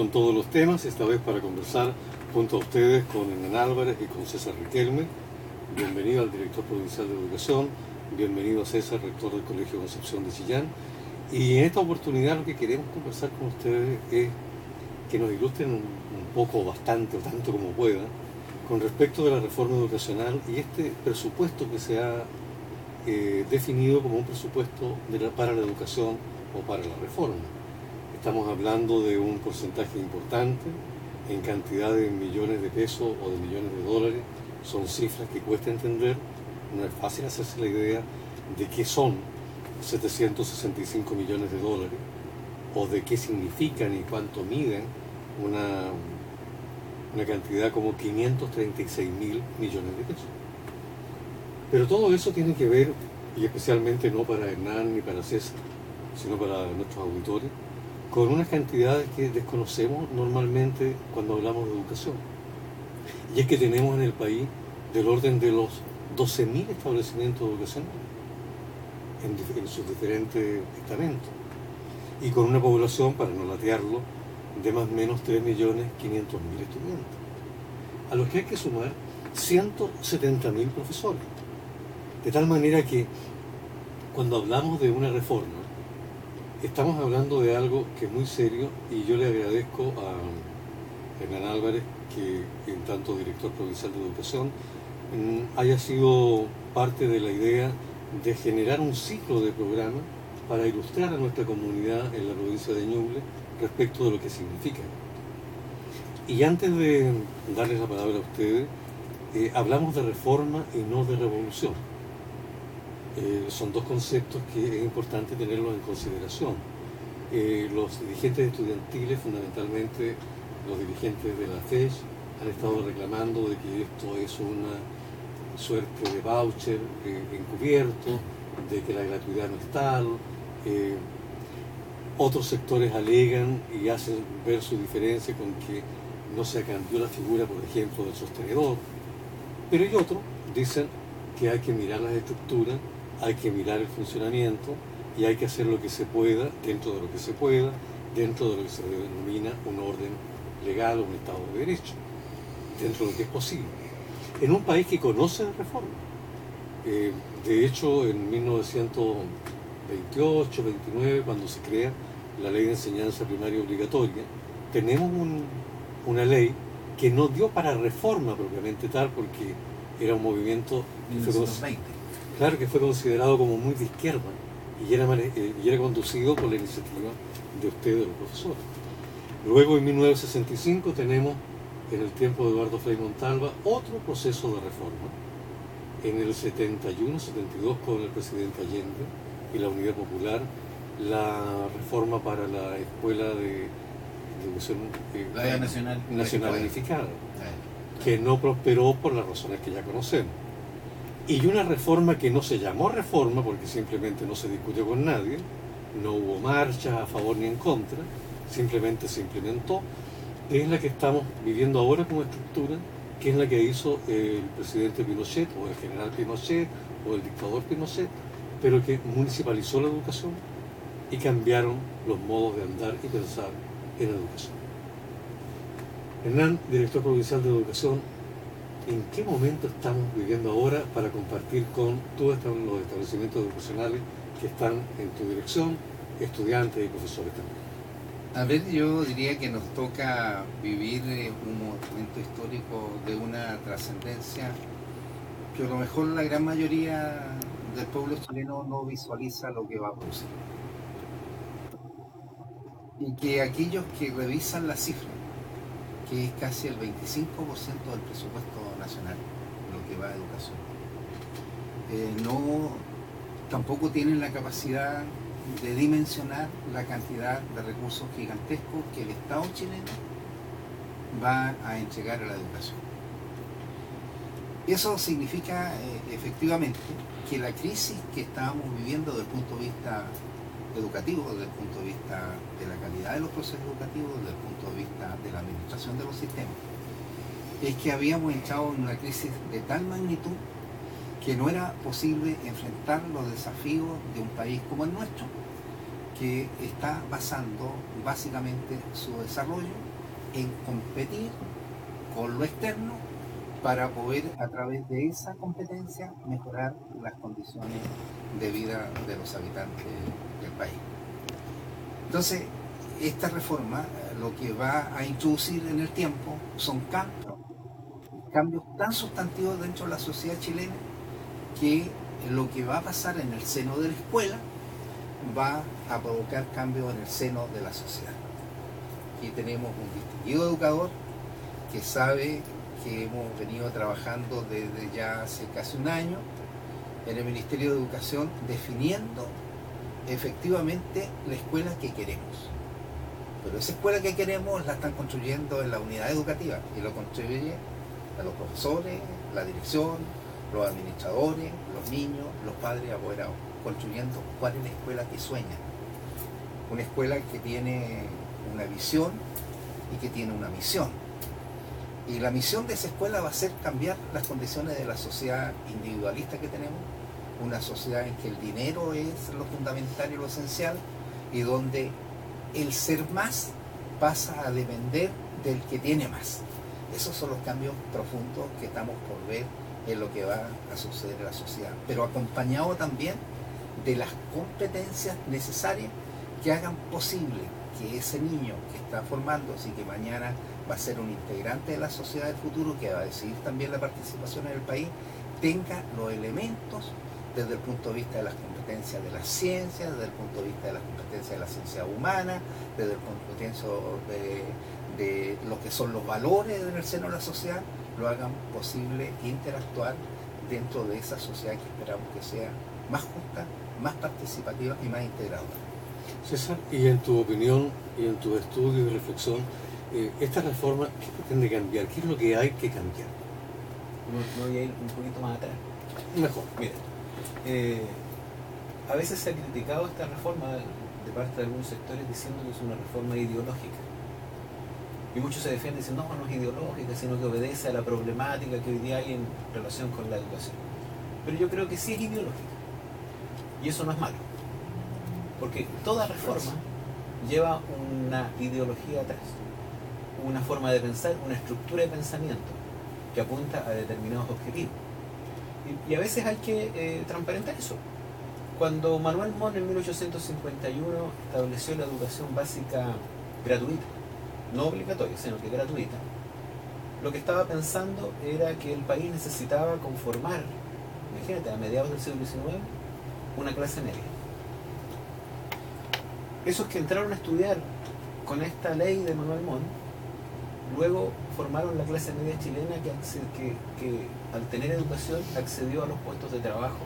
con todos los temas, esta vez para conversar junto a ustedes con Hernán Álvarez y con César Riquelme. Bienvenido al director provincial de Educación, bienvenido a César, rector del Colegio Concepción de Chillán. Y en esta oportunidad lo que queremos conversar con ustedes es que nos ilustren un poco, bastante, o tanto como puedan, con respecto de la reforma educacional y este presupuesto que se ha definido como un presupuesto para la educación o para la reforma. Estamos hablando de un porcentaje importante en cantidad de millones de pesos o de millones de dólares. Son cifras que cuesta entender, no es fácil hacerse la idea de qué son 765 millones de dólares o de qué significan y cuánto miden una cantidad como 536 mil millones de pesos. Pero todo eso tiene que ver, y especialmente no para Hernán ni para César, sino para nuestros auditores, con unas cantidades que desconocemos normalmente cuando hablamos de educación. Y es que tenemos en el país del orden de los 12.000 establecimientos educacionales en sus diferentes estamentos, y con una población, para no latearlo, de más o menos 3.500.000 estudiantes, a los que hay que sumar 170.000 profesores. De tal manera que cuando hablamos de una reforma, estamos hablando de algo que es muy serio, y yo le agradezco a Hernán Álvarez, que en tanto director provincial de Educación, haya sido parte de la idea de generar un ciclo de programas para ilustrar a nuestra comunidad en la provincia de Ñuble respecto de lo que significa. Y antes de darles la palabra a ustedes, hablamos de reforma y no de revolución. Son dos conceptos que es importante tenerlos en consideración. Los dirigentes estudiantiles, fundamentalmente los dirigentes de la FES, han estado reclamando de que esto es una suerte de voucher encubierto, de que la gratuidad no es tal. Otros sectores alegan y hacen ver su diferencia con que no se cambió la figura, por ejemplo, del sostenedor. Pero hay otros dicen que hay que mirar las estructuras, hay que mirar el funcionamiento y hay que hacer lo que se pueda, dentro de lo que se pueda, dentro de lo que se denomina un orden legal o un Estado de Derecho, dentro de lo que es posible. En un país que conoce la reforma. De hecho, en 1928-29, cuando se crea la Ley de Enseñanza Primaria Obligatoria, tenemos una ley que no dio para reforma propiamente tal, porque era un movimiento que fue considerado como muy de izquierda y era conducido por la iniciativa de ustedes, los profesores. Luego, en 1965, tenemos, en el tiempo de Eduardo Frei Montalva, otro proceso de reforma. En el 71-72, con el presidente Allende y la Unidad Popular, la reforma para la Escuela de Educación Nacional Unificada, que no prosperó por las razones que ya conocemos. Y una reforma que no se llamó reforma porque simplemente no se discutió con nadie, no hubo marchas a favor ni en contra, simplemente se implementó, es la que estamos viviendo ahora como estructura, que es la que hizo el presidente Pinochet, o el general Pinochet, o el dictador Pinochet, pero que municipalizó la educación y cambiaron los modos de andar y pensar en educación. Hernán, director provincial de Educación, ¿en qué momento estamos viviendo ahora para compartir con todos los establecimientos educacionales que están en tu dirección, estudiantes y profesores también? A ver, yo diría que nos toca vivir un momento histórico de una trascendencia que a lo mejor la gran mayoría del pueblo chileno no visualiza lo que va a producir. Y que aquellos que revisan la cifra, que es casi el 25% del presupuesto nacional, lo que va a educación, tampoco tienen la capacidad de dimensionar la cantidad de recursos gigantescos que el Estado chileno va a entregar a la educación. Eso significa efectivamente que la crisis que estábamos viviendo desde el punto de vista educativo, desde el punto de vista de la calidad de los procesos educativos, desde el punto de vista de la administración de los sistemas, es que habíamos entrado en una crisis de tal magnitud que no era posible enfrentar los desafíos de un país como el nuestro, que está basando básicamente su desarrollo en competir con lo externo para poder a través de esa competencia mejorar las condiciones de vida de los habitantes del país. Entonces, esta reforma lo que va a introducir en el tiempo son cambios tan sustantivos dentro de la sociedad chilena que lo que va a pasar en el seno de la escuela va a provocar cambios en el seno de la sociedad. Aquí tenemos un distinguido educador que sabe que hemos venido trabajando desde ya hace casi un año en el Ministerio de Educación definiendo efectivamente la escuela que queremos. Pero esa escuela que queremos la están construyendo en la unidad educativa y lo construye a los profesores, la dirección, los administradores, los niños, los padres apoderados, construyendo cuál es la escuela que sueña. Una escuela que tiene una visión y que tiene una misión. Y la misión de esa escuela va a ser cambiar las condiciones de la sociedad individualista que tenemos, una sociedad en que el dinero es lo fundamental y lo esencial, y donde el ser más pasa a depender del que tiene más. Esos son los cambios profundos que estamos por ver en lo que va a suceder en la sociedad, pero acompañado también de las competencias necesarias que hagan posible que ese niño que está formándose y que mañana va a ser un integrante de la sociedad del futuro, que va a decidir también la participación en el país, tenga los elementos desde el punto de vista de las competencias de las ciencias, desde el punto de vista de las competencias de la ciencia humana, desde el punto de vista de lo que son los valores en el seno de la sociedad, lo hagan posible interactuar dentro de esa sociedad que esperamos que sea más justa, más participativa y más integradora. César, y en tu opinión y en tu estudio y reflexión, esta reforma, ¿qué pretende cambiar? ¿Qué es lo que hay que cambiar? Me voy a ir un poquito más atrás. Mejor. Mira, a veces se ha criticado esta reforma de parte de algunos sectores diciendo que es una reforma ideológica. Y muchos se defienden diciendo, no es ideológica, sino que obedece a la problemática que hoy día hay en relación con la educación. Pero yo creo que sí es ideológica. Y eso no es malo. Porque toda reforma lleva una ideología atrás, una forma de pensar, una estructura de pensamiento que apunta a determinados objetivos. Y a veces hay que transparentar eso. Cuando Manuel Montt en 1851 estableció la educación básica gratuita, no obligatoria, sino que gratuita, lo que estaba pensando era que el país necesitaba conformar, imagínate, a mediados del siglo XIX, una clase media. Esos que entraron a estudiar con esta ley de Manuel Montt, luego formaron la clase media chilena que al tener educación accedió a los puestos de trabajo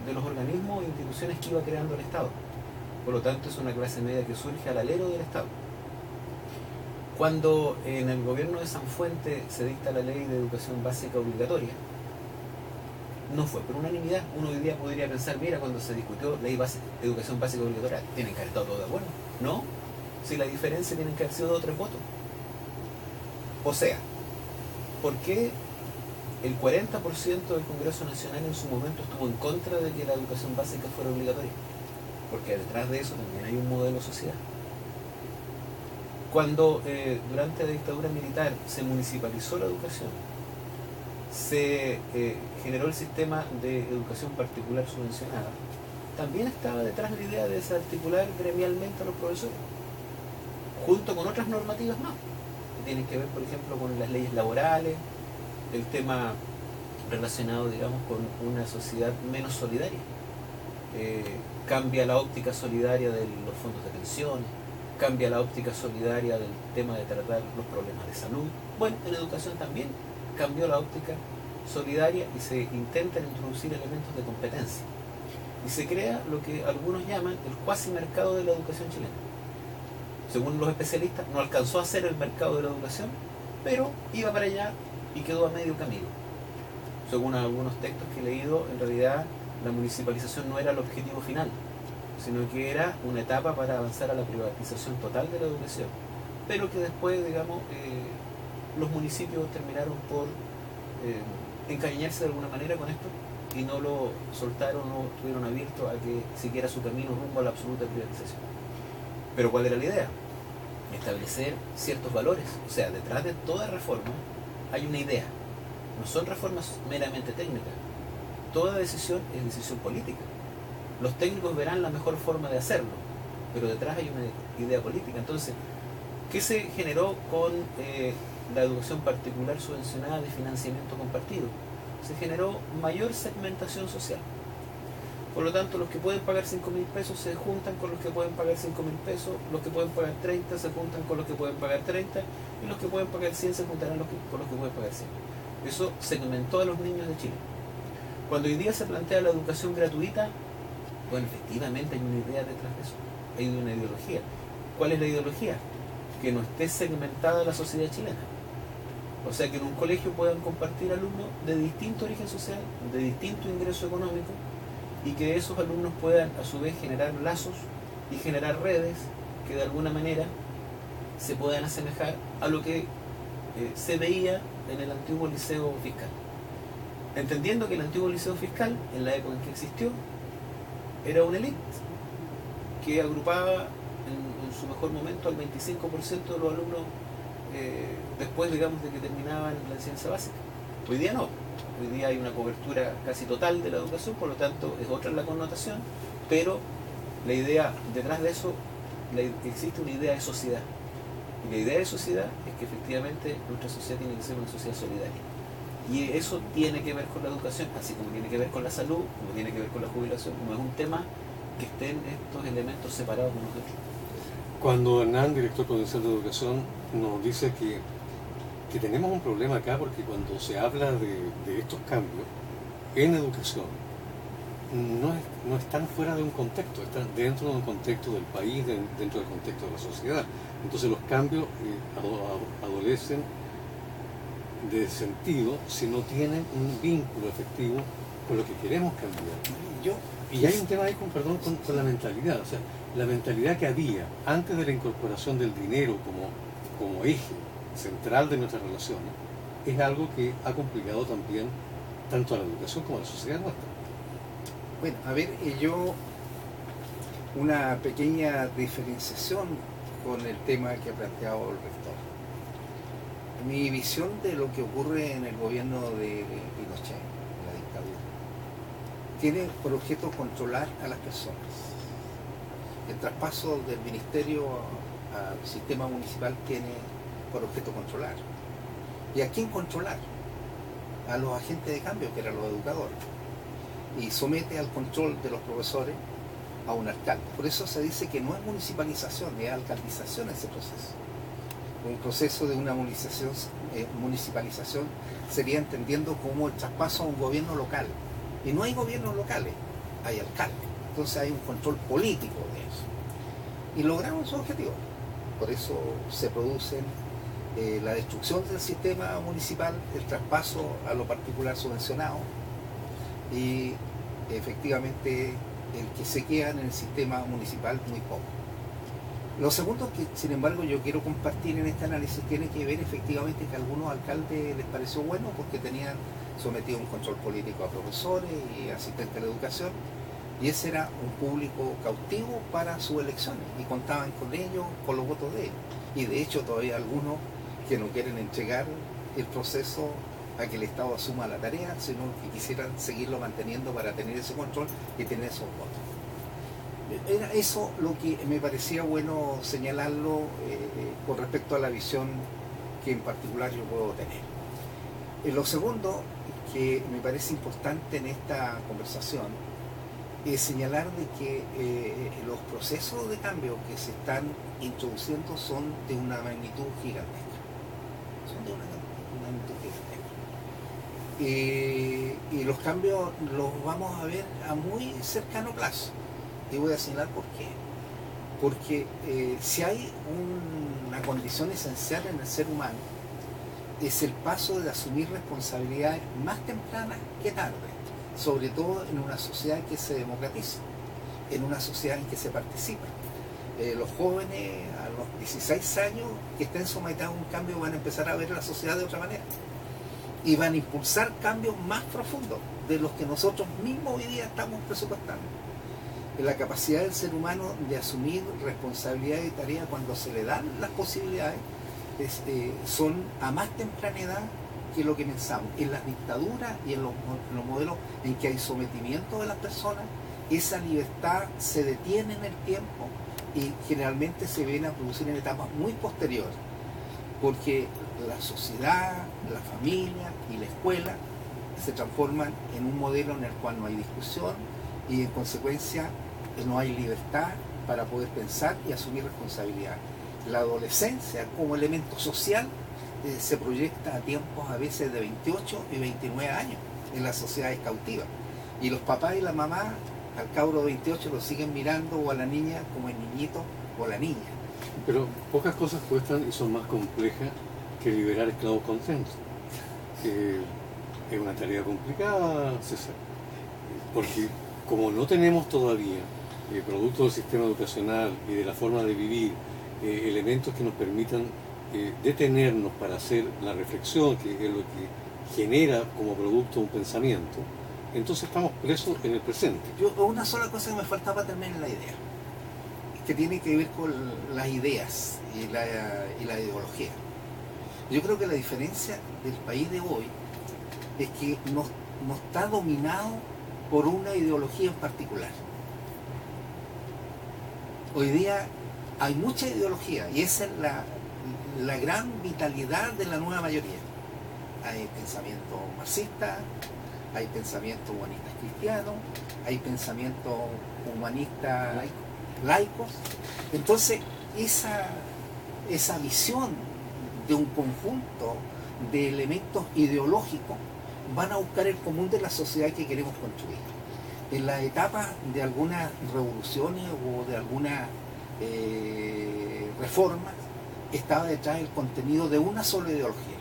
de los organismos e instituciones que iba creando el Estado. Por lo tanto, es una clase media que surge al alero del Estado. Cuando en el gobierno de Sanfuente se dicta la ley de educación básica obligatoria, no fue por unanimidad. Uno hoy día podría pensar, mira, cuando se discutió ley de educación básica obligatoria, tienen que haber estado todos de acuerdo. No, si la diferencia tienen que haber sido de 3 votos. O sea, ¿por qué el 40% del Congreso Nacional en su momento estuvo en contra de que la educación básica fuera obligatoria? Porque detrás de eso también hay un modelo social. Cuando durante la dictadura militar se municipalizó la educación, se generó el sistema de educación particular subvencionada, también estaba detrás la idea de desarticular gremialmente a los profesores, junto con otras normativas más, que tienen que ver, por ejemplo, con las leyes laborales, el tema relacionado, digamos, con una sociedad menos solidaria. Cambia la óptica solidaria de los fondos de pensiones, cambia la óptica solidaria del tema de tratar los problemas de salud. Bueno, en educación también cambió la óptica solidaria y se intentan introducir elementos de competencia. Y se crea lo que algunos llaman el cuasi mercado de la educación chilena. Según los especialistas, no alcanzó a ser el mercado de la educación, pero iba para allá y quedó a medio camino. Según algunos textos que he leído, en realidad la municipalización no era el objetivo final, sino que era una etapa para avanzar a la privatización total de la educación, pero que después, digamos, los municipios terminaron por encariñarse de alguna manera con esto y no lo soltaron, no estuvieron abiertos a que siguiera su camino rumbo a la absoluta privatización. Pero ¿cuál era la idea? Establecer ciertos valores. O sea, detrás de toda reforma hay una idea. No son reformas meramente técnicas. Toda decisión es decisión política. Los técnicos verán la mejor forma de hacerlo, pero detrás hay una idea política. Entonces, ¿qué se generó con la educación particular subvencionada de financiamiento compartido? Se generó mayor segmentación social. Por lo tanto, los que pueden pagar 5.000 pesos se juntan con los que pueden pagar 5.000 pesos, los que pueden pagar 30 se juntan con los que pueden pagar 30, y los que pueden pagar 100 se juntarán con los que pueden pagar 100. Eso segmentó a los niños de Chile. Cuando hoy día se plantea la educación gratuita, bueno, efectivamente hay una idea detrás de eso, hay una ideología. ¿Cuál es la ideología? Que no esté segmentada la sociedad chilena. O sea, que en un colegio puedan compartir alumnos de distinto origen social, de distinto ingreso económico, y que esos alumnos puedan a su vez generar lazos y generar redes que de alguna manera se puedan asemejar a lo que se veía en el antiguo liceo fiscal. Entendiendo que el antiguo liceo fiscal, en la época en que existió, era una élite que agrupaba en su mejor momento al 25% de los alumnos después, digamos, de que terminaban la enseñanza básica. Hoy día no. Hoy día hay una cobertura casi total de la educación, por lo tanto es otra la connotación, pero la idea detrás de eso, existe una idea de sociedad. Y la idea de sociedad es que efectivamente nuestra sociedad tiene que ser una sociedad solidaria. Y eso tiene que ver con la educación, así como tiene que ver con la salud, como tiene que ver con la jubilación. No es un tema que estén estos elementos separados unos de otros. Cuando Hernán, director provincial de educación, nos dice que tenemos un problema acá porque cuando se habla de estos cambios en educación, no están fuera de un contexto, están dentro de un contexto del país, dentro del contexto de la sociedad. Entonces los cambios adolecen de sentido si no tienen un vínculo efectivo con lo que queremos cambiar. Y hay un tema ahí con la mentalidad, o sea, la mentalidad que había antes de la incorporación del dinero como eje central de nuestras relaciones, es algo que ha complicado también tanto a la educación como a la sociedad nuestra. Bueno, a ver, una pequeña diferenciación con el tema que ha planteado el rector. Mi visión de lo que ocurre en el gobierno de Pinochet, la dictadura, tiene por objeto controlar a las personas. El traspaso del ministerio al sistema municipal tiene por objeto controlar. ¿Y a quién controlar? A los agentes de cambio, que eran los educadores. Y somete al control de los profesores a un alcalde. Por eso se dice que no es municipalización, es alcaldización ese proceso. Un proceso de una municipalización sería entendiendo como el traspaso a un gobierno local. Y no hay gobiernos locales, hay alcaldes. Entonces hay un control político de eso. Y lograron su objetivo. Por eso se producen la destrucción del sistema municipal, el traspaso a lo particular subvencionado y efectivamente el que se queda en el sistema municipal muy poco. Lo segundo que, sin embargo, yo quiero compartir en este análisis tiene que ver efectivamente que a algunos alcaldes les pareció bueno porque tenían sometido un control político a profesores y asistentes de la educación, y ese era un público cautivo para sus elecciones y contaban con ellos, con los votos de ellos. Y de hecho todavía algunos que no quieren entregar el proceso a que el Estado asuma la tarea, sino que quisieran seguirlo manteniendo para tener ese control y tener esos votos. Era eso lo que me parecía bueno señalarlo con respecto a la visión que en particular yo puedo tener. Lo segundo que me parece importante en esta conversación es señalar de que los procesos de cambio que se están introduciendo son de una magnitud gigantesca. Son de una magnitud gigantesca. Y los cambios los vamos a ver a muy cercano plazo. Y voy a señalar por qué. Porque si hay una condición esencial en el ser humano, es el paso de asumir responsabilidades más tempranas que tarde, sobre todo en una sociedad en que se democratiza, en una sociedad en que se participa. Los jóvenes a los 16 años que estén sometidos a un cambio van a empezar a ver la sociedad de otra manera y van a impulsar cambios más profundos de los que nosotros mismos hoy día estamos presupuestando. la capacidad del ser humano de asumir responsabilidades y tareas cuando se le dan las posibilidades son a más temprana edad que lo que pensamos. En las dictaduras y en los modelos en que hay sometimiento de las personas, esa libertad se detiene en el tiempo y generalmente se viene a producir en etapas muy posteriores, porque la sociedad, la familia y la escuela se transforman en un modelo en el cual no hay discusión y en consecuencia no hay libertad para poder pensar y asumir responsabilidad. La adolescencia como elemento social se proyecta a tiempos a veces de 28 y 29 años en las sociedades cautivas, y los papás y la mamá al cabro de 28 lo siguen mirando, o a la niña como el niñito o la niña. Pero pocas cosas cuestan y son más complejas que liberar esclavos contentos. Es una tarea complicada, César, porque como no tenemos todavía, producto del sistema educacional y de la forma de vivir, elementos que nos permitan detenernos para hacer la reflexión, que es lo que genera como producto un pensamiento, entonces estamos presos en el presente. Una sola cosa que me falta para terminar la idea, que tiene que ver con las ideas y la ideología. Yo creo que la diferencia del país de hoy es que no está dominado por una ideología en particular. Hoy día hay mucha ideología y esa es la gran vitalidad de la nueva mayoría. Hay pensamiento marxista, hay pensamiento humanista cristiano, hay pensamiento humanista laicos. Entonces, esa visión de un conjunto de elementos ideológicos van a buscar el común de la sociedad que queremos construir. En la etapa de algunas revoluciones o de algunas reformas estaba detrás el contenido de una sola ideología.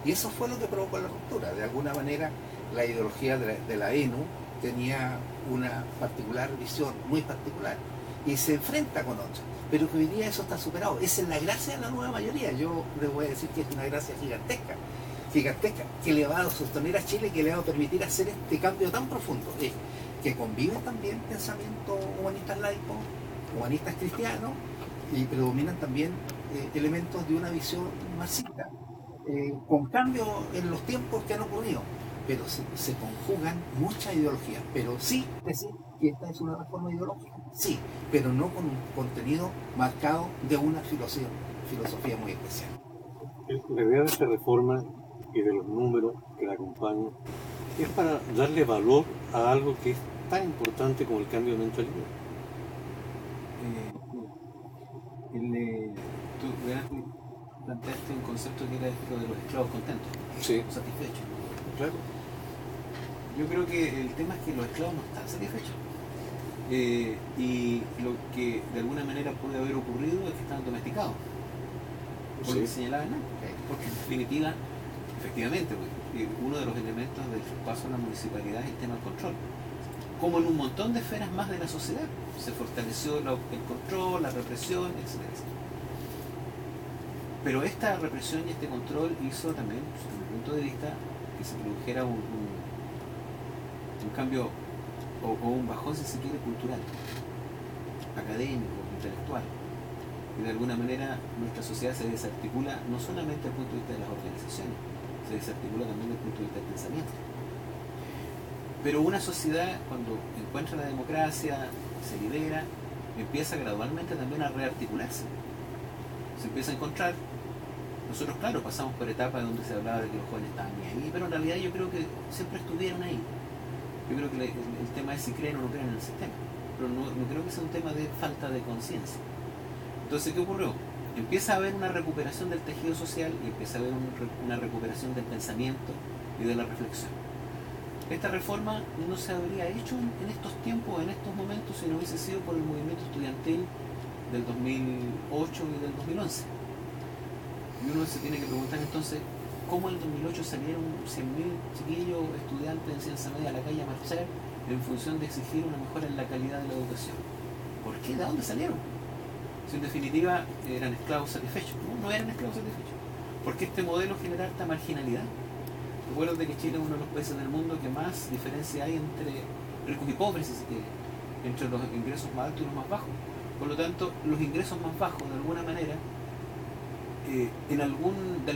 Y eso fue lo que provocó la ruptura. De alguna manera, la ideología de la ENU tenía una particular visión, muy particular, y se enfrenta con otra. Pero que hoy día eso está superado. Esa es la gracia de la nueva mayoría. Yo les voy a decir que es una gracia gigantesca, que le va a sostener a Chile, que le va a permitir hacer este cambio tan profundo. Que conviven también pensamientos humanistas laicos, humanistas cristianos, y predominan también elementos de una visión marxista, con cambios en los tiempos que han ocurrido, pero se conjugan muchas ideologías. Pero sí decir que esta es una reforma ideológica, sí, pero no con un contenido marcado de una filosofía muy especial. La idea de esta reforma y de los números que la acompañan es para darle valor a algo que es tan importante como el cambio de mentalidad. Tú planteaste un concepto que era esto de los esclavos contentos, Sí, satisfechos. claro. Yo creo que el tema es que los esclavos no están satisfechos. Y lo que de alguna manera puede haber ocurrido es que están domesticados, por lo que señalaba Hernán, porque en definitiva, efectivamente, uno de los elementos del paso a la municipalidad es el tema del control. Como en un montón de esferas más de la sociedad, se fortaleció el control, la represión, etcétera, etcétera. Pero esta represión y este control hizo también, desde mi punto de vista, que se produjera un cambio o un bajón, si se quiere, cultural, académico, intelectual. Y de alguna manera nuestra sociedad se desarticula no solamente desde el punto de vista de las organizaciones, se desarticula también desde el punto de vista del pensamiento. Pero una sociedad, cuando encuentra la democracia, se libera, empieza gradualmente también a rearticularse. Se empieza a encontrar. Nosotros, claro, pasamos por etapas donde se hablaba de que los jóvenes estaban ahí, pero en realidad yo creo que siempre estuvieron ahí. Yo creo que el tema es si creen o no creen en el sistema, pero no creo que sea un tema de falta de conciencia. Entonces, ¿qué ocurrió? Empieza a haber una recuperación del tejido social y empieza a haber una recuperación del pensamiento y de la reflexión. Esta reforma no se habría hecho en estos tiempos, en estos momentos, si no hubiese sido por el movimiento estudiantil del 2008 y del 2011. Y uno se tiene que preguntar entonces, ¿cómo en el 2008 salieron 100.000 chiquillos, estudiantes en ciencia media a la calle a marchar en función de exigir una mejora en la calidad de la educación? ¿Por qué? ¿De dónde salieron? Si en definitiva eran esclavos satisfechos. No eran esclavos satisfechos. Porque este modelo genera alta marginalidad. Recuerdo que Chile es uno de los países del mundo que más diferencia hay entre ricos y pobres, si se quiere. entre los ingresos más altos y los más bajos. Por lo tanto, los ingresos más bajos, de alguna manera, de